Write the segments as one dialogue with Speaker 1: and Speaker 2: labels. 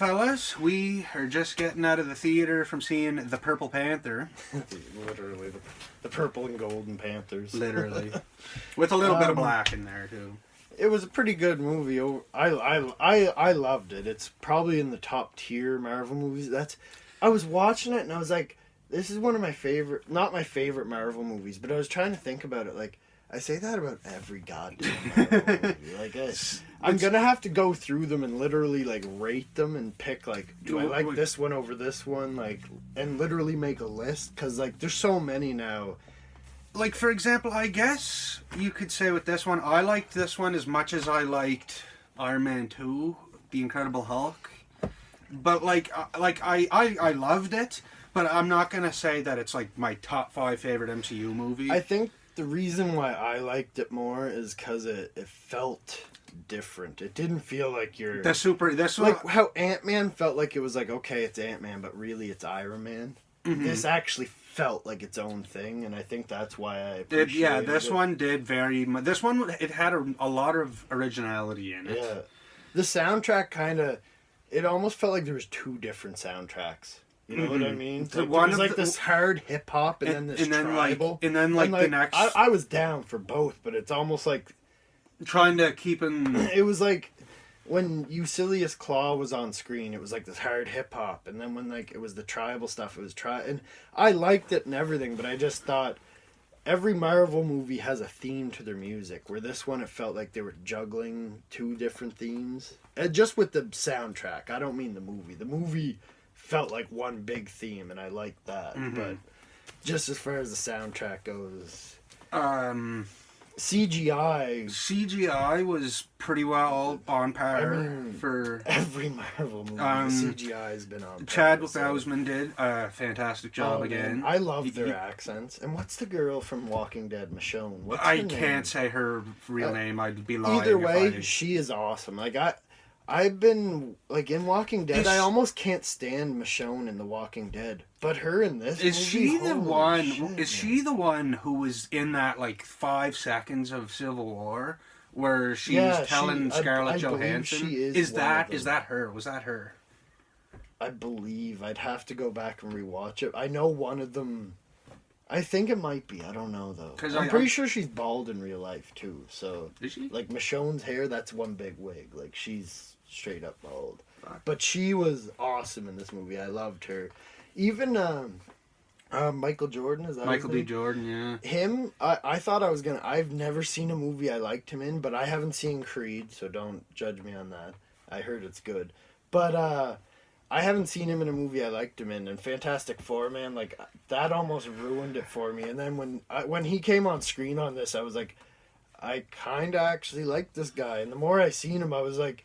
Speaker 1: fellas, we are just getting out of the theater from seeing The Purple Panther.
Speaker 2: Literally, the purple and golden Panthers.
Speaker 1: Literally. With a little bit of black in there, too.
Speaker 2: It was a pretty good movie. I loved it. It's probably in the top tier Marvel movies. I was watching it and I was like, this is one of my favorite, not my favorite Marvel movies, but I was trying to think about it. Like, I say that about every goddamn Marvel movie. Like, I'm going to have to go through them and literally, like, rate them and pick, like, do I like this one over this one? Like, and literally make a list. Because, like, there's so many now.
Speaker 1: Like, for example, I guess you could say with this one, I liked this one as much as I liked Iron Man 2, The Incredible Hulk. But, I loved it, but I'm not going to say that it's, like, my top 5 favorite MCU movie.
Speaker 2: I think the reason why I liked it more is because it felt different. It didn't feel like you're... Like, how Ant-Man felt like it was like, okay, it's Ant-Man, but really it's Iron Man. Mm-hmm. This actually felt like its own thing, and I think that's why I appreciated it.
Speaker 1: This one did very much. This one, it had a lot of originality in it.
Speaker 2: Yeah. The soundtrack kind of... It almost felt like there was 2 different soundtracks. You know what I mean? Like, there was like this hard hip hop and then this tribal.
Speaker 1: And then the next...
Speaker 2: I was down for both, but it's almost like...
Speaker 1: Trying to keep in...
Speaker 2: It was like... When Eucilius Claw was on screen, it was like this hard hip hop, and then when like it was the tribal stuff, it was and I liked it and everything, but I just thought every Marvel movie has a theme to their music. Where this one, it felt like they were juggling 2 different themes, and just with the soundtrack. I don't mean the movie. The movie felt like one big theme, and I liked that. Mm-hmm. But just as far as the soundtrack goes, CGI
Speaker 1: was pretty well on par for
Speaker 2: every Marvel movie. CGI has been on par.
Speaker 1: Chadwick Boseman did a fantastic job again.
Speaker 2: I love their accents. And what's the girl from Walking Dead, Michonne? What's
Speaker 1: I can't say her real name. I'd be lying.
Speaker 2: Either way, she is awesome. Like I've been like in Walking Dead. I almost can't stand Michonne in The Walking Dead, but her in this
Speaker 1: is
Speaker 2: movie,
Speaker 1: she the one? Is she the one who was in that like 5 seconds of Civil War where she's telling Scarlett Johansson? Is that her? Was that her?
Speaker 2: I believe I'd have to go back and rewatch it. I know one of them. I think it might be. I don't know though. I'm pretty sure she's bald in real life too. So
Speaker 1: is she?
Speaker 2: Like Michonne's hair, that's one big wig. Like she's straight up bald. But she was awesome in this movie. I loved her. Even Michael Jordan, is that
Speaker 1: Michael B. Jordan, yeah.
Speaker 2: Him, I thought I was gonna... I've never seen a movie I liked him in, but I haven't seen Creed, so don't judge me on that. I heard it's good. But I haven't seen him in a movie I liked him in, and Fantastic Four, man, like, that almost ruined it for me. And then when he came on screen on this, I was like, I kind of actually like this guy. And the more I seen him, I was like,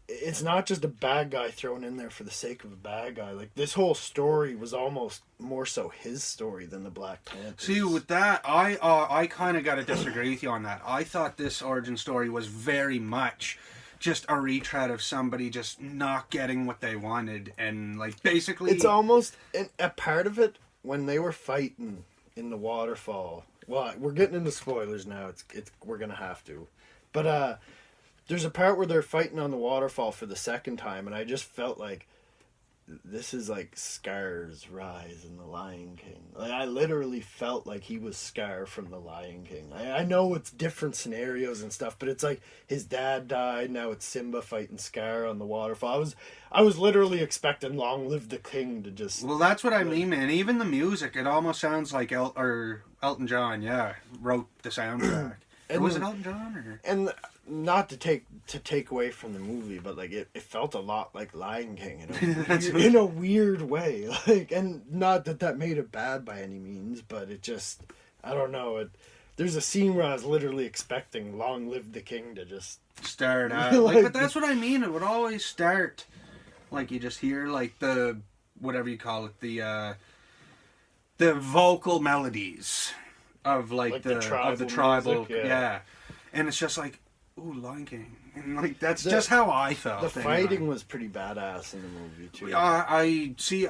Speaker 2: it's not just a bad guy thrown in there for the sake of a bad guy. Like, this whole story was almost more so his story than the Black Panther.
Speaker 1: See, with that, I kind of got to disagree with you on that. I thought this origin story was very much just a retread of somebody just not getting what they wanted, and like basically
Speaker 2: it's almost a part of it when they were fighting in the waterfall. Well, we're getting into spoilers now. It's we're gonna have to, but there's a part where they're fighting on the waterfall for the second time, and I just felt like this is like Scar's rise in The Lion King. Like, I literally felt like he was Scar from The Lion King. I know it's different scenarios and stuff, but it's like his dad died, now it's Simba fighting Scar on the waterfall. I was literally expecting Long Live the King to just...
Speaker 1: Well, that's what I mean, man. Even the music, it almost sounds like Elton John, wrote the soundtrack. Or was it Elton John? Or?
Speaker 2: And not to take away from the movie, but like it felt a lot like Lion King in a weird way. Like, and not that made it bad by any means, but it just, I don't know. There's a scene where I was literally expecting "Long Live the King" to just
Speaker 1: start out. But that's what I mean. It would always start like you just hear like the whatever you call it, the vocal melodies of like the tribal music, yeah. And it's just like, ooh, Lion King. And like that's just how I felt.
Speaker 2: The fighting was pretty badass in the movie too.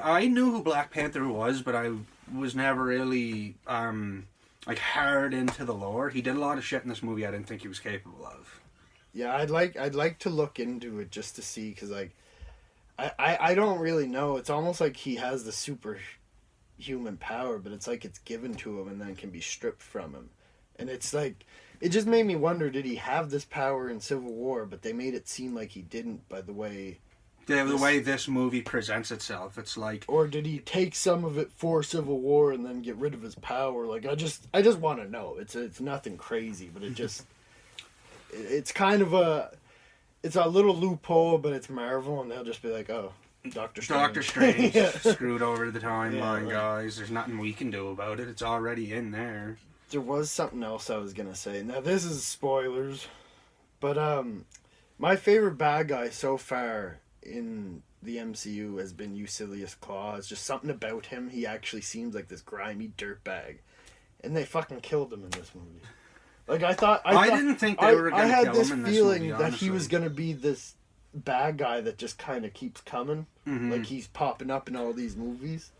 Speaker 1: I knew who Black Panther was, but I was never really like hard into the lore. He did a lot of shit in this movie I didn't think he was capable of.
Speaker 2: Yeah, I'd like to look into it just to see, because like I don't really know. It's almost like he has the superhuman power, but it's like it's given to him and then can be stripped from him. And it's like, it just made me wonder, did he have this power in Civil War, but they made it seem like he didn't by the way...
Speaker 1: The way this movie presents itself, it's like...
Speaker 2: Or did he take some of it for Civil War and then get rid of his power? Like, I just want to know. It's nothing crazy, but it just... it's kind of a... It's a little loophole, but it's Marvel, and they'll just be like, oh, Doctor Strange.
Speaker 1: Doctor Strange
Speaker 2: Yeah.
Speaker 1: screwed over the timeline,
Speaker 2: Yeah,
Speaker 1: guys. There's nothing we can do about it. It's already in there.
Speaker 2: There was something else I was going to say. Now, this is spoilers, but my favorite bad guy so far in the MCU has been Ulysses Claw. It's just something about him. He actually seems like this grimy dirtbag. And they fucking killed him in this movie. Like, I didn't think they were going to kill him in this movie, I had this feeling that he was going to be this bad guy that just kind of keeps coming.
Speaker 1: Mm-hmm.
Speaker 2: Like, he's popping up in all these movies.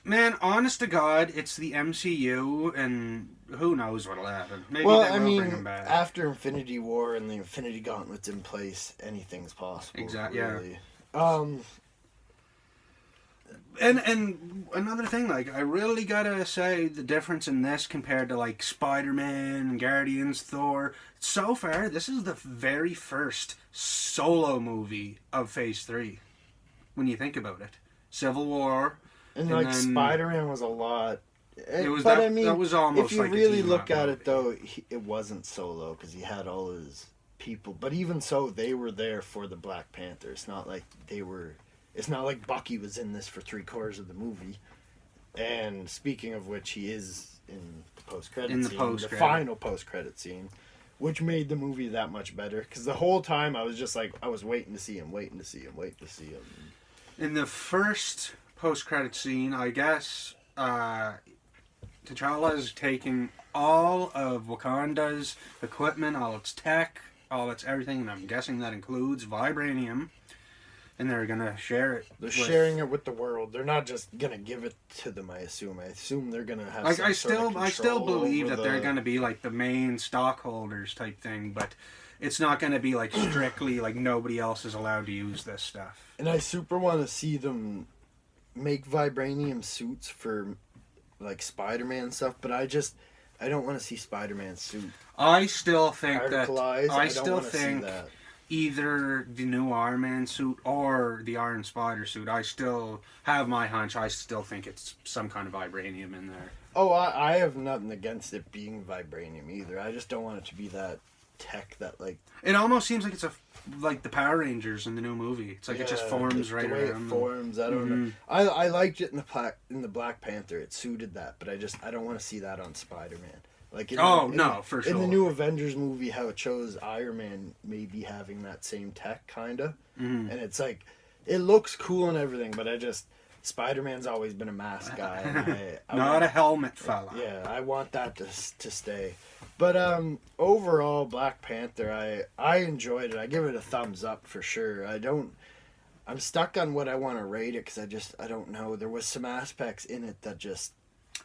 Speaker 1: Man, honest to God, it's the MCU, and who knows what'll happen. Maybe
Speaker 2: Well,
Speaker 1: they
Speaker 2: I
Speaker 1: will
Speaker 2: mean,
Speaker 1: bring him back.
Speaker 2: after Infinity War and the Infinity Gauntlet's in place, anything's possible.
Speaker 1: Exactly.
Speaker 2: Really.
Speaker 1: Yeah. And another thing, like, I really gotta say the difference in this compared to, like, Spider-Man, Guardians, Thor. So far, this is the very first solo movie of Phase 3, when you think about it. Civil War.
Speaker 2: And like,
Speaker 1: then
Speaker 2: Spider-Man was a lot.
Speaker 1: It was
Speaker 2: but
Speaker 1: that,
Speaker 2: I mean,
Speaker 1: that was almost
Speaker 2: if you
Speaker 1: like a
Speaker 2: really
Speaker 1: team-up
Speaker 2: look at
Speaker 1: movie.
Speaker 2: it, though, it wasn't solo because he had all his people. But even so, they were there for the Black Panther. It's not like they were. It's not like Bucky was in this for 3/4 of the movie. And speaking of which, he is in the post-credit scene, the final post-credit scene, which made the movie that much better. Because the whole time I was just like, I was waiting to see him, waiting to see him, waiting to see him.
Speaker 1: In the first post-credit scene, I guess T'Challa is taking all of Wakanda's equipment, all its tech, all its everything, and I'm guessing that includes vibranium. And they're gonna share it.
Speaker 2: They're sharing it with the world. They're not just gonna give it to them. I assume. I assume they're gonna have.
Speaker 1: Like,
Speaker 2: some
Speaker 1: I
Speaker 2: sort of
Speaker 1: still
Speaker 2: control
Speaker 1: believe
Speaker 2: over
Speaker 1: that they're gonna be like the main stockholders type thing, but it's not gonna be like strictly like nobody else is allowed to use this stuff.
Speaker 2: And I super want to see them make vibranium suits for like Spider-Man stuff, but I don't want to see Spider-Man's suit
Speaker 1: I still think that
Speaker 2: particleized.
Speaker 1: I
Speaker 2: don't
Speaker 1: still
Speaker 2: wanna see
Speaker 1: think
Speaker 2: that.
Speaker 1: either the new Iron Man suit or the Iron Spider suit. I still have my hunch. I still think it's some kind of vibranium in there.
Speaker 2: Oh, I have nothing against it being vibranium either. I just don't want it to be that tech that like.
Speaker 1: It almost seems like it's like the Power Rangers in the new movie. It's like it just forms right
Speaker 2: the way
Speaker 1: around
Speaker 2: it
Speaker 1: them.
Speaker 2: forms. I don't know. I liked it in the Black Panther. It suited that, but I don't want to see that on Spider-Man. Like
Speaker 1: For sure.
Speaker 2: In the new Avengers movie, how it shows Iron Man maybe having that same tech, kinda, and it's like it looks cool and everything, but Spider-Man's always been a mask guy. And
Speaker 1: Not a helmet fella.
Speaker 2: Yeah, I want that to stay. But overall, Black Panther, I enjoyed it. I give it a thumbs up for sure. I'm stuck on what I want to rate it because I don't know. There was some aspects in it that just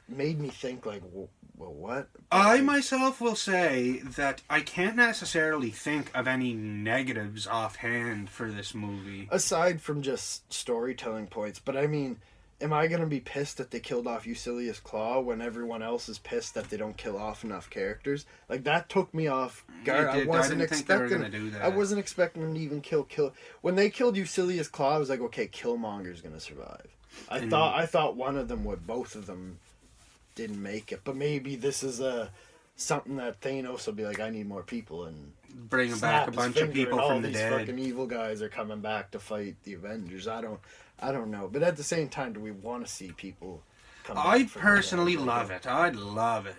Speaker 2: made me think like, well, what?
Speaker 1: I myself will say that I can't necessarily think of any negatives offhand for this movie.
Speaker 2: Aside from just storytelling points, but I mean, am I gonna be pissed that they killed off Ulysses Claw when everyone else is pissed that they don't kill off enough characters? Like that took me off guard. I wasn't expecting. I wasn't expecting them to even kill. When they killed Ulysses Claw, I was like, okay, Killmonger's gonna survive. I thought one of them would. Both of them didn't make it, but maybe this is something that Thanos will be like, I need more people, and
Speaker 1: bring back a bunch of people from the dead.
Speaker 2: All these fucking evil guys are coming back to fight the Avengers. I don't know, but at the same time, do we want to see people come back?
Speaker 1: I personally love it. I'd love it.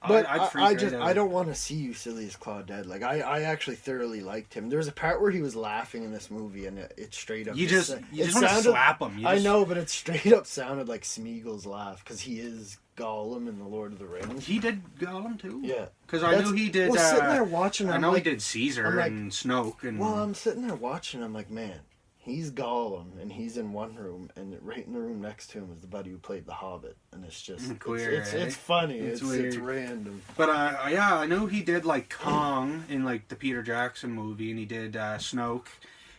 Speaker 2: But I don't want to see Ulysses Claw dead. Like I actually thoroughly liked him. There was a part where he was laughing in this movie, and it straight up
Speaker 1: you just want to slap him.
Speaker 2: I know, but it straight up sounded like Smeagol's laugh because he is Gollum in the Lord of the Rings.
Speaker 1: He did Gollum too.
Speaker 2: Yeah,
Speaker 1: because I knew he did.
Speaker 2: Well, sitting there watching,
Speaker 1: I know he did Caesar and Snoke. And
Speaker 2: well, I'm sitting there watching. I'm like, man, he's Gollum, and he's in one room, and right in the room next to him is the buddy who played The Hobbit, and it's just
Speaker 1: queer.
Speaker 2: It's funny. It's random.
Speaker 1: But I know he did like Kong in like the Peter Jackson movie, and he did Snoke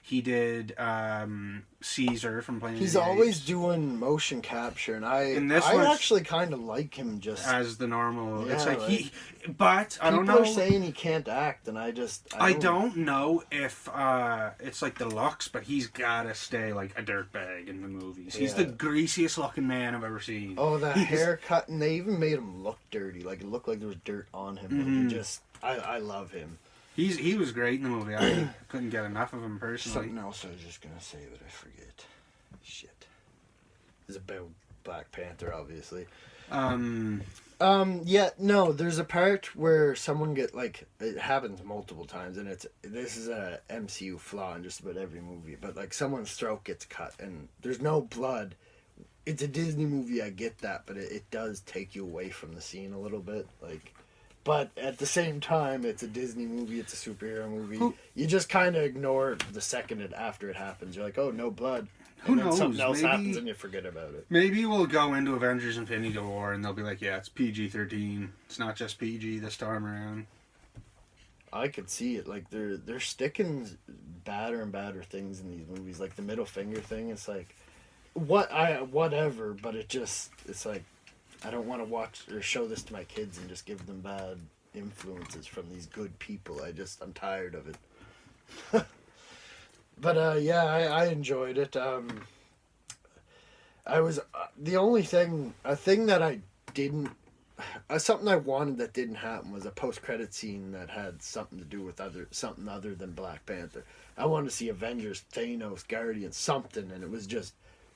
Speaker 1: He did Caesar from Planet
Speaker 2: He's
Speaker 1: of the
Speaker 2: always
Speaker 1: Apes
Speaker 2: doing motion capture, and I
Speaker 1: this one's-
Speaker 2: actually kind of like him just.
Speaker 1: as the normal.
Speaker 2: Yeah,
Speaker 1: It's like
Speaker 2: like,
Speaker 1: but I don't
Speaker 2: people
Speaker 1: know.
Speaker 2: are saying he can't act, and I
Speaker 1: don't know if it's like the looks, but he's gotta stay like a dirtbag in the movies. He's the
Speaker 2: Yeah.
Speaker 1: greasiest looking man I've ever seen.
Speaker 2: Oh, that haircut, and they even made him look dirty. Like, it looked like there was dirt on him. Like, he just, I love him.
Speaker 1: He was great in the movie. I couldn't get enough of him personally.
Speaker 2: Something else I was just gonna say, but I forget. Shit. It's about Black Panther, obviously. Yeah, no, there's a part where someone like, it happens multiple times, and this is a MCU flaw in just about every movie, but like someone's throat gets cut and there's no blood. It's a Disney movie, I get that, but it does take you away from the scene a little bit, like. But at the same time, it's a Disney movie, it's a superhero movie. You just kind of ignore the second after it happens. You're like, oh, no blood.
Speaker 1: Who
Speaker 2: And then
Speaker 1: knows?
Speaker 2: something else
Speaker 1: Maybe-
Speaker 2: happens and you forget about it.
Speaker 1: Maybe we'll go into Avengers Infinity War and they'll be like, yeah, it's PG-13. It's not just PG this time around.
Speaker 2: I could see it. Like, they're sticking badder and badder things in these movies. Like, the middle finger thing, it's like, whatever, but it's like, I don't want to watch or show this to my kids and just give them bad influences from these good people. I'm tired of it. But yeah, I enjoyed it. I was the only thing, a thing that I didn't, something I wanted that didn't happen was a post-credit scene that had something to do with something other than Black Panther. I wanted to see Avengers, Thanos, Guardians, something, and it was just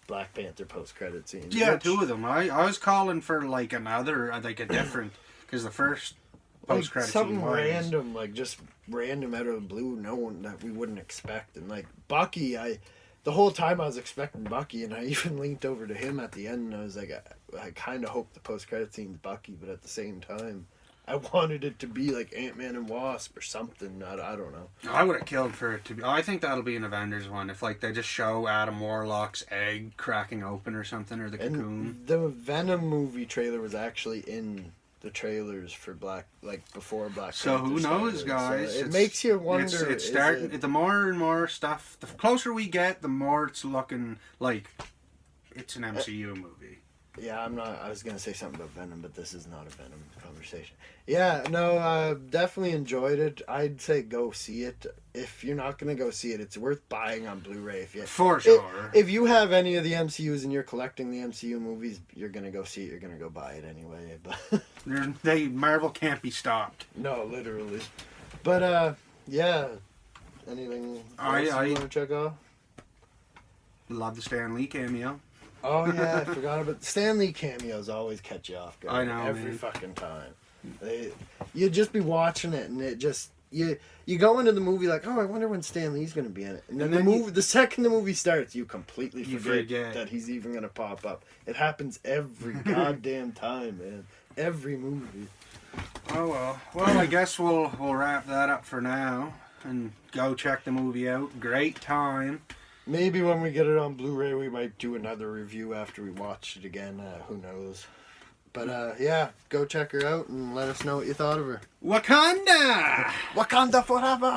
Speaker 2: Black Panther post-credit scene.
Speaker 1: Yeah, two of them. I was calling for like another, like a different, because the first post-credit scene
Speaker 2: something
Speaker 1: was
Speaker 2: random, like just random out of the blue, no one that we wouldn't expect. And like Bucky, the whole time I was expecting Bucky, and I even leaned over to him at the end, and I was like, I kind of hope the post-credit scene's Bucky, but at the same time, I wanted it to be like Ant-Man and Wasp or something. I don't know.
Speaker 1: I would have killed for it to be. I think that'll be an Avengers one. If like they just show Adam Warlock's egg cracking open or something, or the cocoon.
Speaker 2: And the Venom movie trailer was actually in the trailers for before Black
Speaker 1: So
Speaker 2: Panther
Speaker 1: who knows,
Speaker 2: started.
Speaker 1: guys?
Speaker 2: So it makes you wonder.
Speaker 1: It's starting. The more and more stuff, the closer we get, the more it's looking like it's an MCU movie.
Speaker 2: Yeah, I'm not. I was gonna say something about Venom, but this is not a Venom conversation. Yeah, no, definitely enjoyed it. I'd say go see it. If you're not gonna go see it, it's worth buying on Blu-ray.
Speaker 1: For sure.
Speaker 2: If you have any of the MCUs and you're collecting the MCU movies, you're gonna go see it. You're gonna go buy it anyway. But
Speaker 1: Marvel can't be stopped.
Speaker 2: no, literally. But yeah. Anything else you want to check off?
Speaker 1: Love the Stan Lee cameo.
Speaker 2: Oh yeah, I forgot about Stan Lee cameos. Always catch you off guard.
Speaker 1: I know,
Speaker 2: every
Speaker 1: man.
Speaker 2: fucking time. You'd just be watching it, and it just you go into the movie like, oh, I wonder when Stan Lee's gonna be in it, and then the second the movie starts, you completely forget that he's even gonna pop up. It happens every goddamn time, man. Every movie.
Speaker 1: Oh well. Well, I guess we'll wrap that up for now and go check the movie out. Great time.
Speaker 2: Maybe when we get it on Blu-ray, we might do another review after we watch it again. Who knows? But yeah, go check her out and let us know what you thought of her.
Speaker 1: Wakanda!
Speaker 2: Wakanda forever!